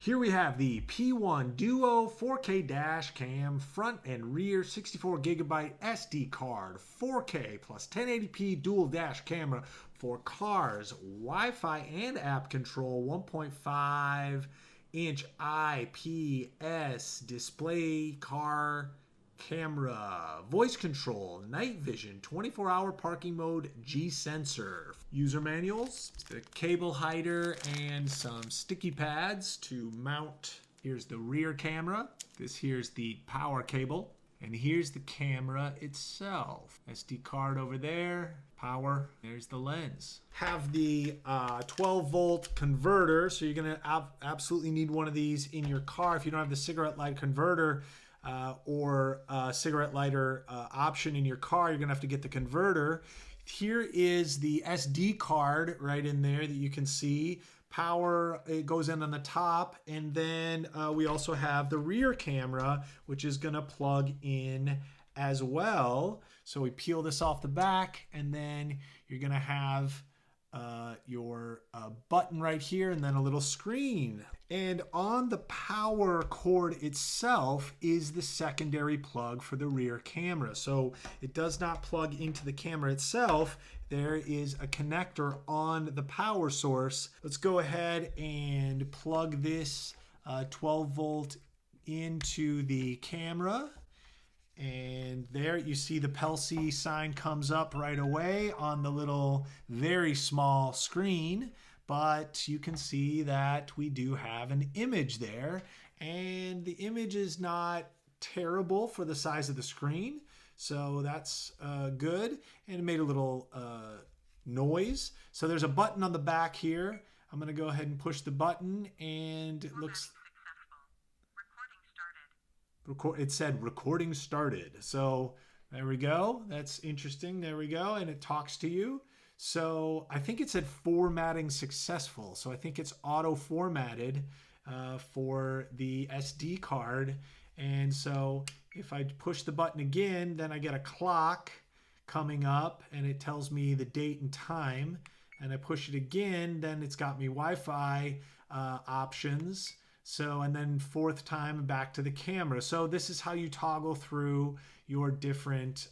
Here we have the P1 Duo 4K dash cam front and rear 64GB SD card, 4K plus 1080p dual dash camera for cars, Wi-Fi and app control, 1.5-inch IPS display car camera, voice control, night vision, 24-hour parking mode, G sensor. User manuals, the cable hider, and some sticky pads to mount. Here's the rear camera. Here's the power cable. And here's the camera itself. SD card over there, power, there's the lens. Have the 12-volt converter, so you're gonna absolutely need one of these in your car. If you don't have the cigarette light converter, or cigarette lighter option in your car, you're gonna have to get the converter. Here is the SD card right in there that you can see. Power, it goes in on the top, and then we also have the rear camera, which is gonna plug in as well. So we peel this off the back, and then you're gonna have your button right here, and then a little screen. And on the power cord itself is the secondary plug for the rear camera. So it does not plug into the camera itself. There is a connector on the power source. Let's go ahead and plug this 12-volt into the camera. And there you see the Pelsee sign comes up right away on the little very small screen, but you can see that we do have an image there, and the image is not terrible for the size of the screen, so that's good. And it made a little noise. So there's a button on the back here. I'm going to go ahead and push the button, and it looks... It said recording started. So there we go. That's interesting. There we go. And it talks to you. So I think it said formatting successful. So I think it's auto formatted for the SD card. And so if I push the button again, then I get a clock coming up and it tells me the date and time. And I push it again, then it's got me Wi-Fi options. So, and then fourth time back to the camera. So this is how you toggle through your different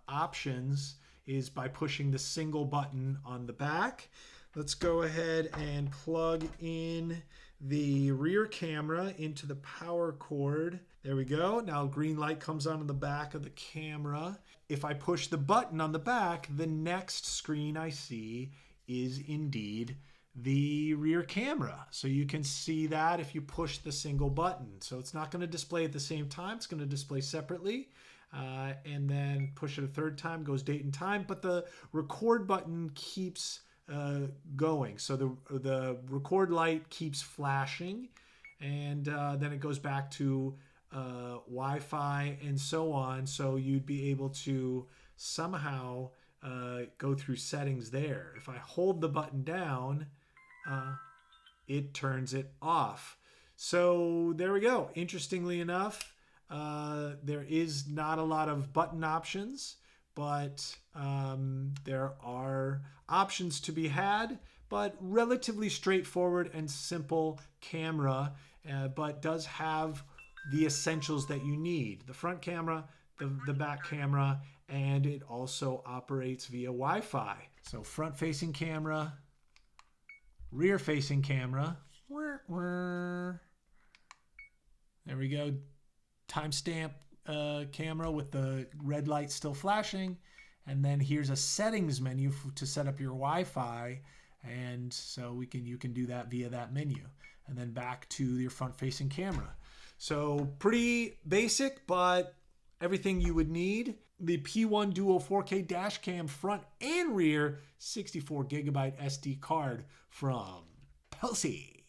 options, is by pushing the single button on the back. Let's go ahead and plug in the rear camera into the power cord. There we go. Now green light comes on the back of the camera. If I push the button on the back, the next screen I see is indeed the rear camera. So you can see that if you push the single button. So it's not going to display at the same time. It's going to display separately. And then push it a third time, goes date and time. But the record button keeps going. So the record light keeps flashing. And then it goes back to Wi-Fi and so on. So you'd be able to somehow go through settings there. If I hold the button down, it turns it off. So there we go. Interestingly enough, there is not a lot of button options, but there are options to be had, but relatively straightforward and simple camera, but does have the essentials that you need: the front camera, the back camera, and it also operates via Wi-Fi. So front-facing camera, rear-facing camera. There we go. Timestamp camera with the red light still flashing. And then here's a settings menu to set up your Wi-Fi. And so you can do that via that menu. And then back to your front-facing camera. So pretty basic, but everything you would need. The P1 Duo 4K dash cam front and rear 64GB SD card from Pelsee.